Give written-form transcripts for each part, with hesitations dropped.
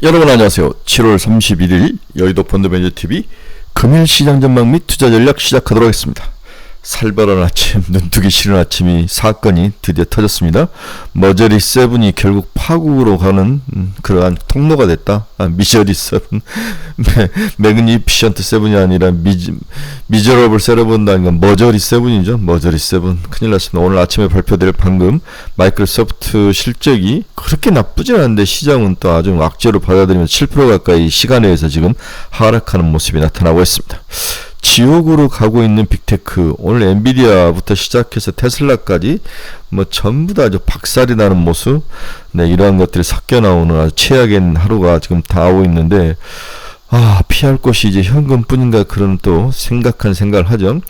여러분 안녕하세요. 7월 31일 여의도 펀드매니저TV 금일 시장 전망 및 투자 전략 시작하도록 하겠습니다. 살벌한 아침, 눈뜨기 싫은 아침이 사건이 드디어 터졌습니다. 머저리 세븐이 결국 파국으로 가는 그러한 통로가 됐다. 미저리 세븐, 매그니피션트 세븐이 아니라 미저러블 세븐다는 건 머저리 세븐이죠. 머저리 세븐 큰일 났습니다. 오늘 아침에 발표될 방금 마이크로소프트 실적이 그렇게 나쁘진 않은데 시장은 또 아주 악재로 받아들이면서 7% 가까이 시간에 의해서 지금 하락하는 모습이 나타나고 있습니다. 지옥으로 가고 있는 빅테크, 오늘 엔비디아부터 시작해서 테슬라까지 뭐 전부 다 아주 박살이 나는 모습, 이러한 것들이 섞여 나오는 아주 최악의 하루가 지금 다가오고 있는데, 피할 곳이 이제 현금뿐인가 그런 또 생각을 하죠.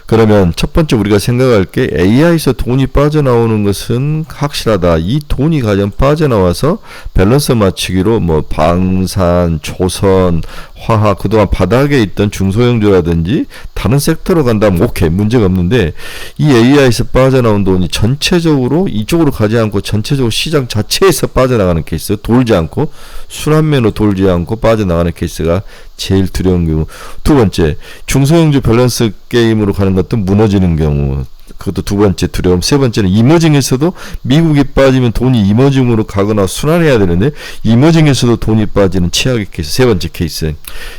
그러면 첫 번째 우리가 생각할 게 AI에서 돈이 빠져나오는 것은 확실하다. 이 돈이 가장 빠져나와서 밸런스 맞추기로 뭐 방산, 조선, 화학 그동안 바닥에 있던 중소형주라든지 다른 섹터로 간다면 오케이 문제가 없는데 이 AI에서 빠져나온 돈이 전체적으로 이쪽으로 가지 않고 전체적으로 시장 자체에서 빠져나가는 케이스, 돌지 않고 순환매로 돌지 않고 빠져나가는 케이스가 제일 두려운 경우. 두 번째, 중소형주 밸런스 게임으로 가는 것도 무너지는 경우. 그것도 두 번째 두려움. 세 번째는 이머징에서도 미국이 빠지면 돈이 이머징으로 가거나 순환해야 되는데 이머징에서도 돈이 빠지는 최악의 케이스. 세 번째 케이스.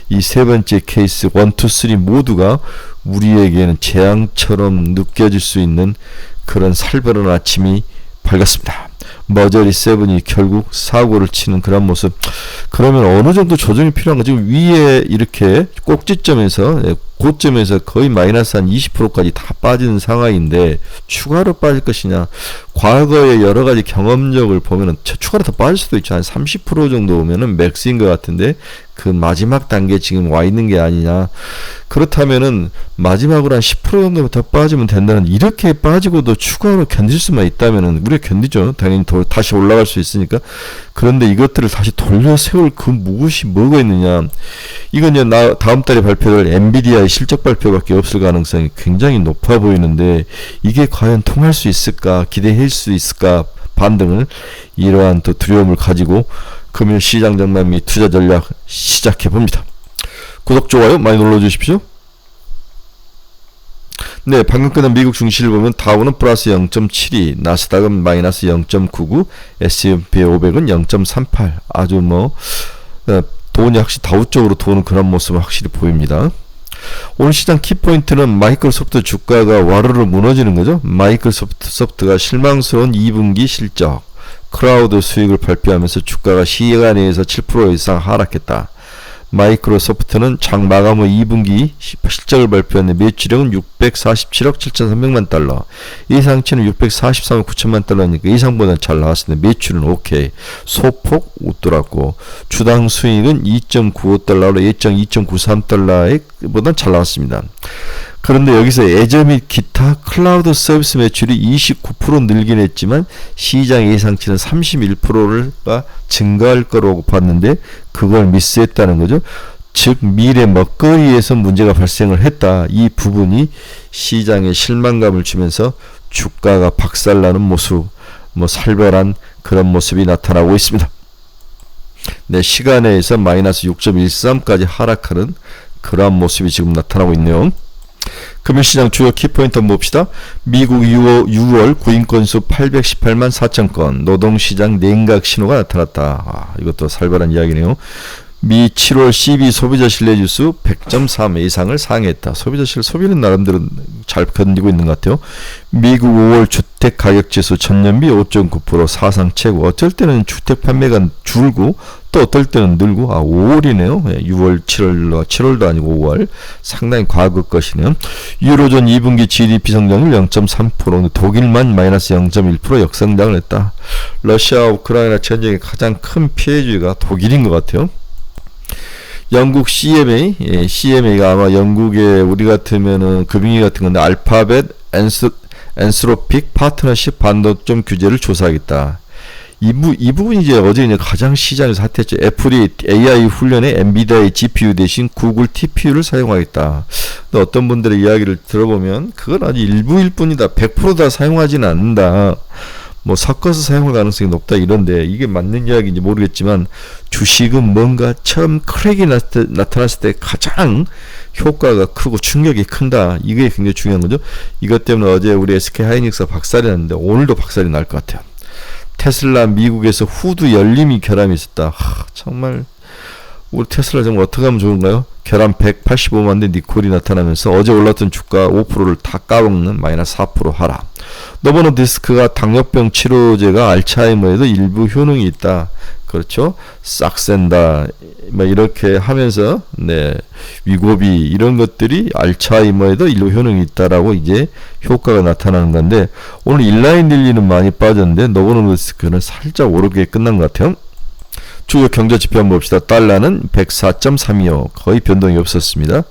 이 세 번째 케이스 1, 2, 3 모두가 우리에게는 재앙처럼 느껴질 수 있는 그런 살벌한 아침이 밝았습니다. 머저리 세븐이 결국 사고를 치는 그런 모습. 그러면 어느 정도 조정이 필요한 거지? 위에 이렇게 꼭지점에서 고점에서 거의 마이너스 한 20%까지 다 빠지는 상황인데 추가로 빠질 것이냐? 과거의 여러 가지 경험력을 보면은 추가로 더 빠질 수도 있죠. 한 30% 정도 오면은 맥스인 것 같은데 그 마지막 단계 지금 와 있는 게 아니냐? 그렇다면은 마지막으로 한 10% 정도 더 빠지면 된다는, 이렇게 빠지고도 추가로 견딜 수만 있다면은 우리가 견디죠. 당연히 다시 올라갈 수 있으니까. 그런데 이것들을 다시 돌려 세울 그 무엇이 뭐가 있느냐? 이건 이제 다음 달에 발표될 엔비디아의 실적 발표밖에 없을 가능성이 굉장히 높아 보이는데 이게 과연 통할 수 있을까? 기대할 수 있을까? 반등을, 이러한 또 두려움을 가지고 금일 시장 전망 및 투자 전략 시작해 봅니다. 구독, 좋아요 많이 눌러주십시오. 네, 방금 끝난 미국 증시를 보면 다우는 플러스 0.72, 나스닥은 마이너스 0.99, S&P 500은 0.38. 아주 돈이 확실히 다우 쪽으로 도는 그런 모습은 확실히 보입니다. 오늘 시장 키포인트는 마이크로소프트 주가가 와르르 무너지는 거죠. 마이크로소프트가 실망스러운 2분기 실적, 클라우드 수익을 발표하면서 주가가 시간에 의해서 7% 이상 하락했다. 마이크로소프트는 장 마감 후 2분기 실적을 발표했는데 매출액은 647억 7,300만 달러, 예상치는 643억 9천만 달러니까 예상보다는 잘 나왔습니다. 매출은 오케이, 소폭 웃돌았고 주당 수익은 2.95달러로 예정 2.93달러에 보다 잘 나왔습니다. 그런데 여기서 애저 및 기타 클라우드 서비스 매출이 29% 늘긴 했지만 시장 예상치는 31%가 증가할 거라고 봤는데 그걸 미스했다는 거죠. 즉 미래 먹거리에서 문제가 발생을 했다. 이 부분이 시장에 실망감을 주면서 주가가 박살나는 모습, 살벌한 그런 모습이 나타나고 있습니다. 네, 시간에서 마이너스 6.13까지 하락하는 그러한 모습이 지금 나타나고 있네요. 금일시장 주요 키포인트 한번 봅시다. 미국 6월 구인 건수 818만 4천 건, 노동시장 냉각 신호가 나타났다. 이것도 살벌한 이야기네요. 미 7월 CB 소비자 신뢰지수 100.3 이상을 상회했다. 소비는 나름대로 잘 견디고 있는 것 같아요. 미국 5월 주택 가격 지수 전년비 5.9% 사상 최고. 어쩔 때는 주택 판매가 줄고 또 어떨 때는 늘고, 5월이네요. 6월, 7월도 아니고 5월. 상당히 과거 것이네요. 유로존 2분기 GDP 성장률 0.3%, 독일만 마이너스 0.1% 역성장을 했다. 러시아 우크라이나 전쟁의 가장 큰 피해주가 독일인 것 같아요. 영국 CMA가 아마 영국의 우리 같으면은 금융위 같은 건데 알파벳 엔스로픽 파트너십 반도점 규제를 조사하겠다. 이 부분이 이제 어제 가장 시장에서 핫했죠. 애플이 AI 훈련에 엔비디아의 GPU 대신 구글 TPU를 사용하겠다. 근데 어떤 분들의 이야기를 들어보면 그건 아주 일부일 뿐이다. 100% 다 사용하지는 않는다. 뭐 섞어서 사용할 가능성이 높다 이런데 이게 맞는 이야기인지 모르겠지만 주식은 뭔가 처음 크랙이 나타났을 때 가장 효과가 크고 충격이 큰다. 이게 굉장히 중요한 거죠. 이것 때문에 어제 우리 SK 하이닉스가 박살이 났는데 오늘도 박살이 날 것 같아요. 테슬라 미국에서 후드 열림이 결함이 있었다. 정말 우리 테슬라 정말 어떻게 하면 좋은가요? 결함 185만 대 니콜이 나타나면서 어제 올랐던 주가 5%를 다 까먹는 마이너스 4% 하락. 노보노디스크가 당뇨병 치료제가 알츠하이머에도 일부 효능이 있다. 그렇죠? 싹 센다. 뭐 이렇게 하면서 위고비 이런 것들이 알츠하이머에도 일부 효능이 있다라고 이제 효과가 나타나는 건데 오늘 인라인 릴리는 많이 빠졌는데 노보노디스크는 살짝 오르게 끝난 것 같아요. 주요 경제 지표 한번 봅시다. 달러는 104.325 거의 변동이 없었습니다.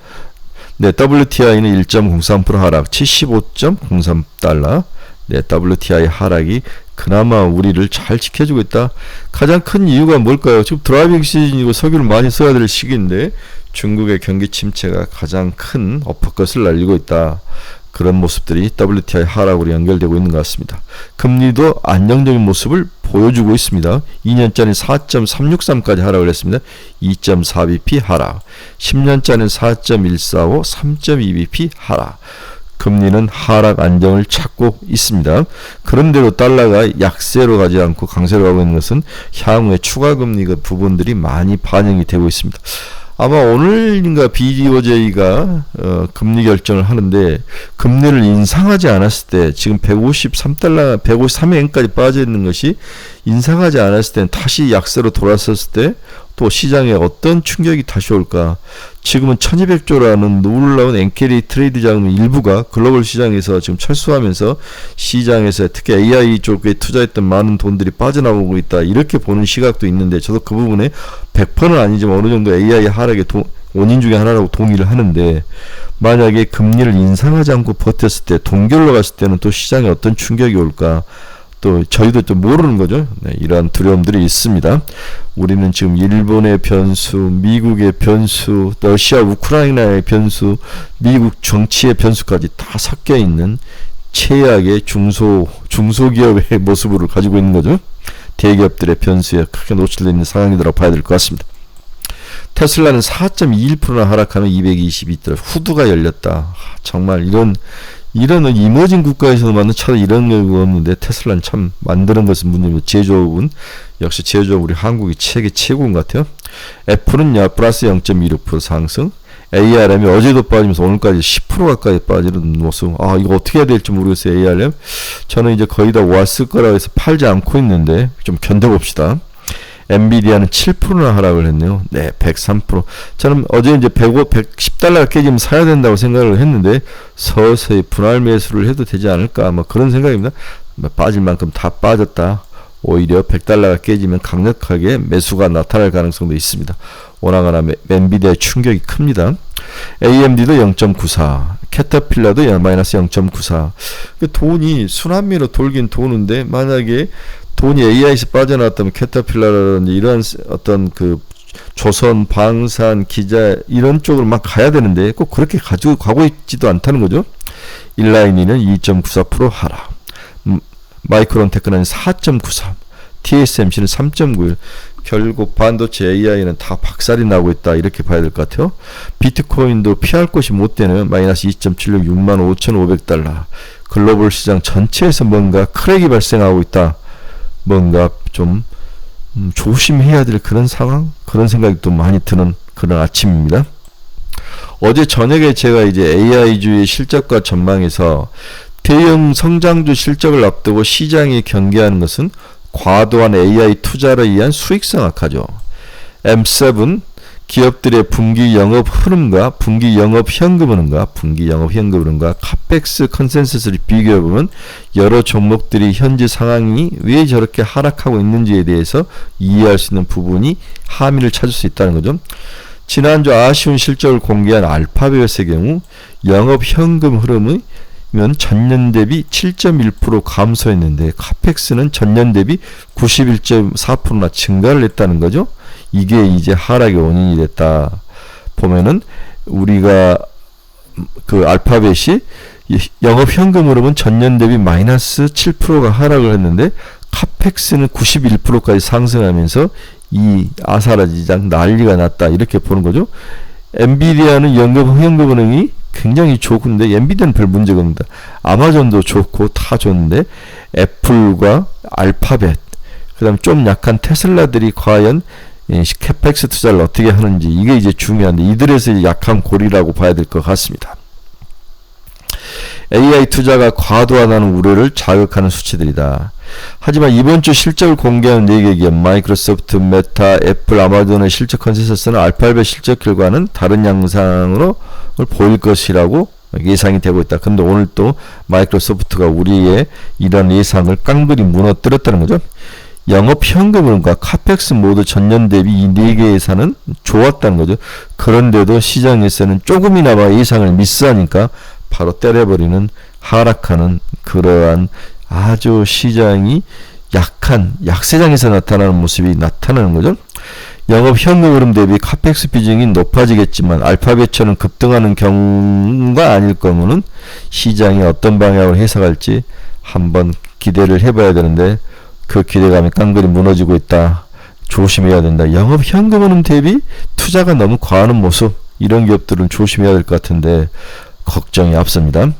WTI는 1.03% 하락 75.03달러. WTI 하락이 그나마 우리를 잘 지켜주고 있다. 가장 큰 이유가 뭘까요? 지금 드라이빙 시즌이고 석유를 많이 써야 될 시기인데 중국의 경기 침체가 가장 큰 어퍼컷을 날리고 있다. 그런 모습들이 WTI 하락으로 연결되고 있는 것 같습니다. 금리도 안정적인 모습을 보여주고 있습니다. 2년짜리 4.363까지 하락을 했습니다. 2.4bp 하락. 10년짜리는 4.145, 3.2bp 하락. 금리는 하락 안정을 찾고 있습니다. 그런데도 달러가 약세로 가지 않고 강세로 가고 있는 것은 향후에 추가 금리 그 부분들이 많이 반영이 되고 있습니다. 아마 오늘인가 BOJ가 금리 결정을 하는데 금리를 인상하지 않았을 때 지금 153달러, 153엔까지 빠져 있는 것이 인상하지 않았을 때는 다시 약세로 돌아섰을 때 또 시장에 어떤 충격이 다시 올까? 지금은 1200조라는 놀라운 엔캐리 트레이드 자금 일부가 글로벌 시장에서 지금 철수하면서 시장에서 특히 AI 쪽에 투자했던 많은 돈들이 빠져나오고 있다. 이렇게 보는 시각도 있는데 저도 그 부분에 100%는 아니지만 어느 정도 AI 하락의 원인 중에 하나라고 동의를 하는데 만약에 금리를 인상하지 않고 버텼을 때 동결로 갔을 때는 또 시장에 어떤 충격이 올까? 또 저희도 좀 모르는 거죠. 이러한 두려움들이 있습니다. 우리는 지금 일본의 변수, 미국의 변수, 러시아, 우크라이나의 변수, 미국 정치의 변수까지 다 섞여 있는 최악의 중소기업의 모습을 가지고 있는 거죠. 대기업들의 변수에 크게 노출되어 있는 상황이라고 봐야 될 것 같습니다. 테슬라는 4.21%나 하락하면 222달러 후드가 열렸다. 정말 이런 이머징 국가에서 만든 차도 이런 경우가 없는데 테슬라는 참 만드는 것은 문제고 제조업은 역시 제조업 우리 한국이 세계 최고인 것 같아요. 애플은 플러스 0.26% 상승. ARM이 어제도 빠지면서 오늘까지 10% 가까이 빠지는 모습. 이거 어떻게 해야 될지 모르겠어요. ARM. 저는 이제 거의 다 왔을 거라고 해서 팔지 않고 있는데 좀 견뎌봅시다. 엔비디아는 7%나 하락을 했네요. 103%. 저는 어제 이제 110달러가 깨지면 사야 된다고 생각을 했는데 서서히 분할 매수를 해도 되지 않을까 그런 생각입니다. 빠질 만큼 다 빠졌다. 오히려 100달러가 깨지면 강력하게 매수가 나타날 가능성도 있습니다. 워낙 엔비디아의 충격이 큽니다. AMD도 0.94, 캐터필러도 마이너스 0.94. 돈이 순환매로 돌긴 도는데 만약에 돈이 AI에서 빠져나왔다면 캐터필러라든지 이런 어떤 조선, 방산, 기자 이런 쪽으로 막 가야 되는데 꼭 그렇게 가지고 가고 있지도 않다는 거죠. 인라인이는 2.94% 하락. 마이크론 테크는 4.93, TSMC는 3.91. 결국 반도체 AI는 다 박살이 나고 있다 이렇게 봐야 될 것 같아요. 비트코인도 피할 곳이 못 되는 마이너스 2.76, 65,500달러. 글로벌 시장 전체에서 뭔가 크랙이 발생하고 있다. 뭔가 좀 조심해야 될 그런 상황, 그런 생각이 또 많이 드는 그런 아침입니다. 어제 저녁에 제가 이제 AI주의 실적과 전망에서 대형 성장주 실적을 앞두고 시장이 경계하는 것은 과도한 AI 투자로 의한 수익성 악화죠. M7 기업들의 분기 영업 흐름과 분기 영업 현금 흐름과 카펙스 컨센서스를 비교해보면 여러 종목들이 현재 상황이 왜 저렇게 하락하고 있는지에 대해서 이해할 수 있는 부분이 함의를 찾을 수 있다는 거죠. 지난주 아쉬운 실적을 공개한 알파벳의 경우 영업 현금 흐름은 전년 대비 7.1% 감소했는데 카펙스는 전년 대비 91.4%나 증가를 했다는 거죠. 이게 이제 하락의 원인이 됐다. 보면은 우리가 알파벳이 영업 현금 흐름은 전년 대비 마이너스 7%가 하락을 했는데 카펙스는 91%까지 상승하면서 이 아사라지장 난리가 났다 이렇게 보는 거죠. 엔비디아는 현금 흐름이 굉장히 좋은데 엔비디아는 별 문제가 없습니다. 아마존도 좋고 다 좋은데 애플과 알파벳 그 다음 좀 약한 테슬라들이 과연 캐펙스 투자를 어떻게 하는지 이게 이제 중요한데 이들에서 약한 고리라고 봐야 될 것 같습니다. AI 투자가 과도하다는 우려를 자극하는 수치들이다. 하지만 이번 주 실적을 공개한 4개 기업 마이크로소프트, 메타, 애플, 아마존의 실적 컨센서스는 알파벳 실적 결과는 다른 양상으로 보일 것이라고 예상이 되고 있다. 근데 오늘 또 마이크로소프트가 우리의 이런 예상을 깡그리 무너뜨렸다는 거죠. 영업 현금흐름과 카펙스 모두 전년 대비 이 4개 예산은 좋았다는 거죠. 그런데도 시장에서는 조금이나마 예상을 미스하니까 바로 때려버리는 하락하는 그러한 아주 시장이 약한 약세장에서 나타나는 모습이 나타나는 거죠. 영업 현금 흐름 대비 카펙스 비중이 높아지겠지만 알파벳처럼 급등하는 경우가 아닐 경우는 시장이 어떤 방향으로 해석할지 한번 기대를 해봐야 되는데 그 기대감이 깡그리 무너지고 있다. 조심해야 된다. 영업 현금 흐름 대비 투자가 너무 과하는 모습 이런 기업들은 조심해야 될 것 같은데 걱정이 앞섭니다.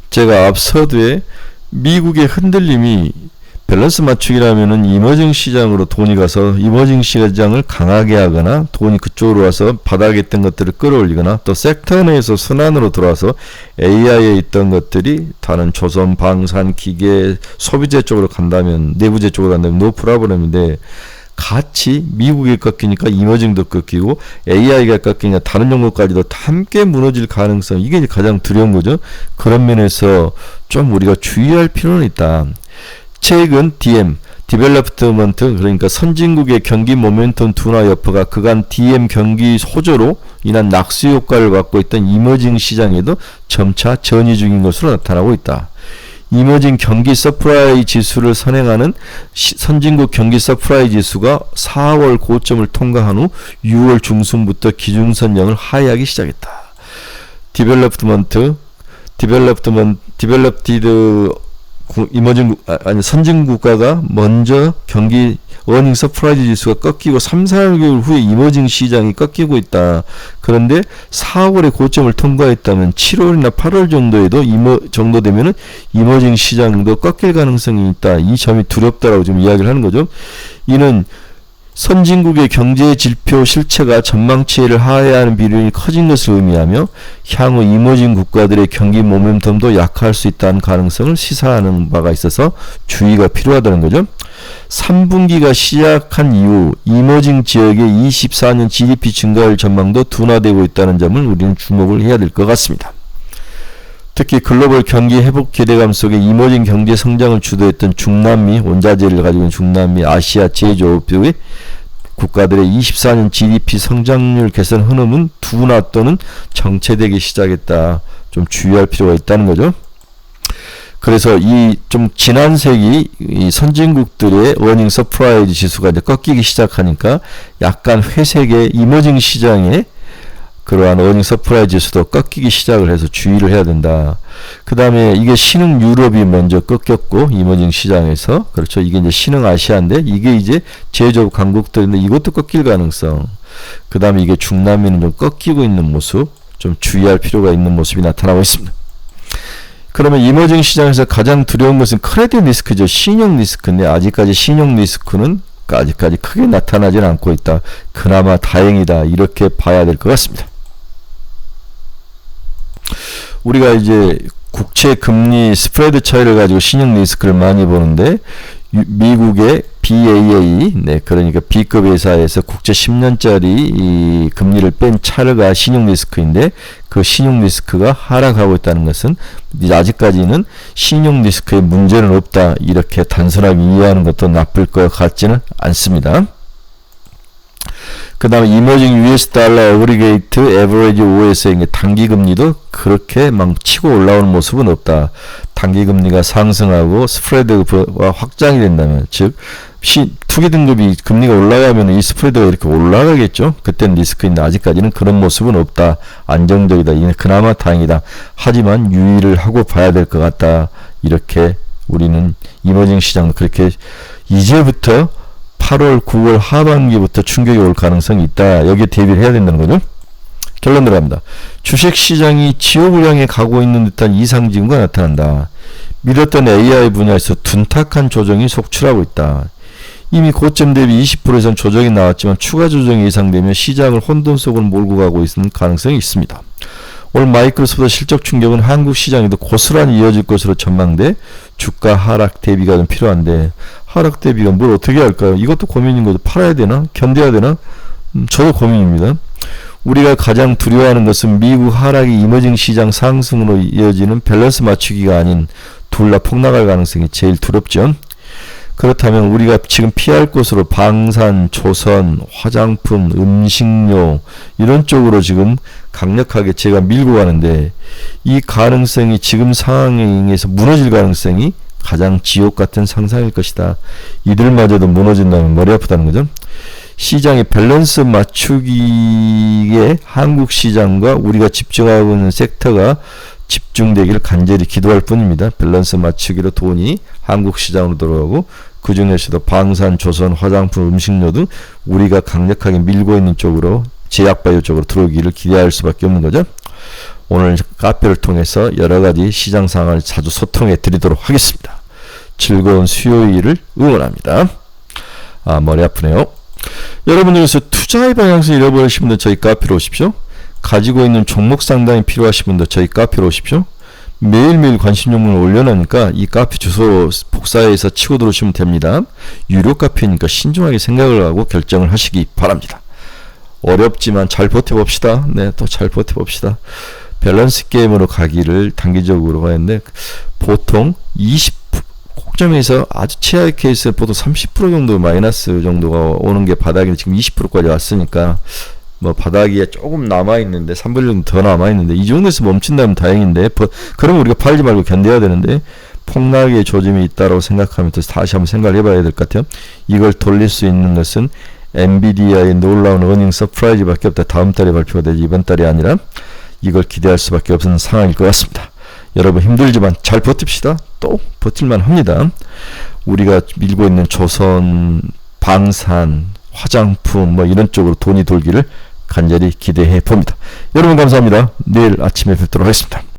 제가 앞서두에 미국의 흔들림이 밸런스 맞추기라면은 이머징 시장으로 돈이 가서 이머징 시장을 강하게 하거나 돈이 그쪽으로 와서 바닥에 있던 것들을 끌어올리거나 또 섹터 내에서 순환으로 들어와서 AI에 있던 것들이 다른 조선, 방산, 기계, 소비재 쪽으로 간다면 내부재 쪽으로 간다면 노 프로블렘인데 같이 미국이 꺾이니까 이머징도 꺾이고 AI가 꺾이니까 다른 종목까지도 함께 무너질 가능성 이게 가장 두려운 거죠. 그런 면에서 좀 우리가 주의할 필요는 있다. 최근 디벨롭먼트 그러니까 선진국의 경기 모멘텀 둔화 여파가 그간 DM 경기 호조로 인한 낙수 효과를 갖고 있던 이머징 시장에도 점차 전이 중인 것으로 나타나고 있다. 이머징 경기 서프라이 지수를 선행하는 선진국 경기 서프라이 지수가 4월 고점을 통과한 후 6월 중순부터 기준선형을 하회하기 시작했다. 선진 국가가 먼저 경기 어닝 서프라이즈 지수가 꺾이고 3, 4개월 후에 이머징 시장이 꺾이고 있다. 그런데 4월에 고점을 통과했다면 7월이나 8월 정도 되면은 이머징 시장도 꺾일 가능성이 있다. 이 점이 두렵다라고 지금 이야기를 하는 거죠. 이는 선진국의 경제 지표 실체가 전망치를 하회하는 비율이 커진 것을 의미하며 향후 이머징 국가들의 경기 모멘텀도 약화할 수 있다는 가능성을 시사하는 바가 있어서 주의가 필요하다는 거죠. 3분기가 시작한 이후 이머징 지역의 24년 GDP 증가율 전망도 둔화되고 있다는 점을 우리는 주목을 해야 될 것 같습니다. 특히 글로벌 경기 회복 기대감 속에 이머징 경제 성장을 주도했던 중남미, 원자재를 가지고 있는 중남미, 아시아 제조업의 국가들의 24년 GDP 성장률 개선 흐름은 둔화 또는 정체되기 시작했다. 좀 주의할 필요가 있다는 거죠. 그래서 이 좀 지난 세기 이 선진국들의 어닝 서프라이즈 지수가 이제 꺾이기 시작하니까 약간 회색의 이머징 시장에 그러한 어닝 서프라이즈 지수도 꺾이기 시작을 해서 주의를 해야 된다. 그 다음에 이게 신흥 유럽이 먼저 꺾였고 이머징 시장에서 그렇죠. 이게 이제 신흥 아시아인데 이게 이제 제조업 강국들인데 이것도 꺾일 가능성. 그 다음에 이게 중남미는 좀 꺾이고 있는 모습 좀 주의할 필요가 있는 모습이 나타나고 있습니다. 그러면 이머징 시장에서 가장 두려운 것은 크레딧 리스크죠. 신용 리스크인데 아직까지 신용 리스크는 아직까지 크게 나타나진 않고 있다. 그나마 다행이다. 이렇게 봐야 될 것 같습니다. 우리가 이제 국채 금리 스프레드 차이를 가지고 신용 리스크를 많이 보는데 미국의 BAA, 그러니까 B급 회사에서 국채 10년짜리 이 금리를 뺀 차르가 신용 리스크인데 그 신용 리스크가 하락하고 있다는 것은 아직까지는 신용 리스크에 문제는 없다. 이렇게 단순하게 이해하는 것도 나쁠 것 같지는 않습니다. 그 다음에 이머징 US 달러 어그리게이트 에버리지 OS의 단기 금리도 그렇게 막 치고 올라오는 모습은 없다. 단기 금리가 상승하고 스프레드가 확장이 된다면, 즉 투기 등급이 금리가 올라가면 이 스프레드가 이렇게 올라가겠죠. 그때는 리스크인데 아직까지는 그런 모습은 없다. 안정적이다. 이게 그나마 다행이다. 하지만 유의를 하고 봐야 될 것 같다. 이렇게 우리는 이머징 시장도 그렇게 이제부터 8월, 9월 하반기부터 충격이 올 가능성이 있다. 여기에 대비를 해야 된다는 거죠. 결론 들어갑니다. 주식시장이 지옥을 향해 가고 있는 듯한 이상 징후가 나타난다. 믿었던 AI 분야에서 둔탁한 조정이 속출하고 있다. 이미 고점 대비 20% 이상 조정이 나왔지만 추가 조정이 예상되며 시장을 혼돈 속으로 몰고 가고 있는 가능성이 있습니다. 올 마이크로소프트 실적 충격은 한국 시장에도 고스란히 이어질 것으로 전망돼 주가 하락 대비가 좀 필요한데, 하락 대비가 뭘 어떻게 할까요? 이것도 고민인 거죠. 팔아야 되나? 견뎌야 되나? 저도 고민입니다. 우리가 가장 두려워하는 것은 미국 하락이 이머징 시장 상승으로 이어지는 밸런스 맞추기가 아닌 둘 다 폭락할 가능성이 제일 두렵죠. 그렇다면 우리가 지금 피할 곳으로 방산, 조선, 화장품, 음식료 이런 쪽으로 지금 강력하게 제가 밀고 가는데, 이 가능성이 지금 상황에 의해서 무너질 가능성이 가장 지옥 같은 상상일 것이다. 이들마저도 무너진다면 머리 아프다는 거죠. 시장의 밸런스 맞추기에 한국 시장과 우리가 집중하고 있는 섹터가 집중되기를 간절히 기도할 뿐입니다. 밸런스 맞추기로 돈이 한국 시장으로 들어가고, 그 중에서도 방산, 조선, 화장품, 음식료 등 우리가 강력하게 밀고 있는 쪽으로, 제약바이오 쪽으로 들어오기를 기대할 수밖에 없는 거죠. 오늘 카페를 통해서 여러가지 시장 상황을 자주 소통해 드리도록 하겠습니다. 즐거운 수요일을 응원합니다. 머리 아프네요. 여러분 중에서 투자의 방향성을 잃어버리신 분들 저희 카페로 오십시오. 가지고 있는 종목 상담이 필요하신 분들 저희 카페로 오십시오. 매일매일 관심 종목을 올려놓으니까 이 카페 주소 복사해서 치고 들어오시면 됩니다. 유료 카페니까 신중하게 생각을 하고 결정을 하시기 바랍니다. 어렵지만 잘 버텨봅시다. 네, 또 잘 버텨봅시다. 밸런스 게임으로 가기를 단기적으로 하는데, 보통 60꼭점에서 아주 최하의 케이스는 보통 30% 정도 마이너스 정도가 오는 게 바닥이 지금 20%까지 왔으니까, 뭐 바닥에 조금 남아있는데 3분의 1 정도 더 남아있는데 이 정도에서 멈춘다면 다행인데, 그러면 우리가 팔지 말고 견뎌야 되는데, 폭락의 조짐이 있다고 생각하면 다시 한번 생각을 해봐야 될 것 같아요. 이걸 돌릴 수 있는 것은 엔비디아의 놀라운 어닝 서프라이즈밖에 없다. 다음 달에 발표가 되지 이번 달이 아니라. 이걸 기대할 수밖에 없는 상황일 것 같습니다. 여러분 힘들지만 잘 버팁시다. 또 버틸만 합니다. 우리가 밀고 있는 조선, 방산, 화장품 뭐 이런 쪽으로 돈이 돌기를 간절히 기대해 봅니다. 여러분 감사합니다. 내일 아침에 뵙도록 하겠습니다.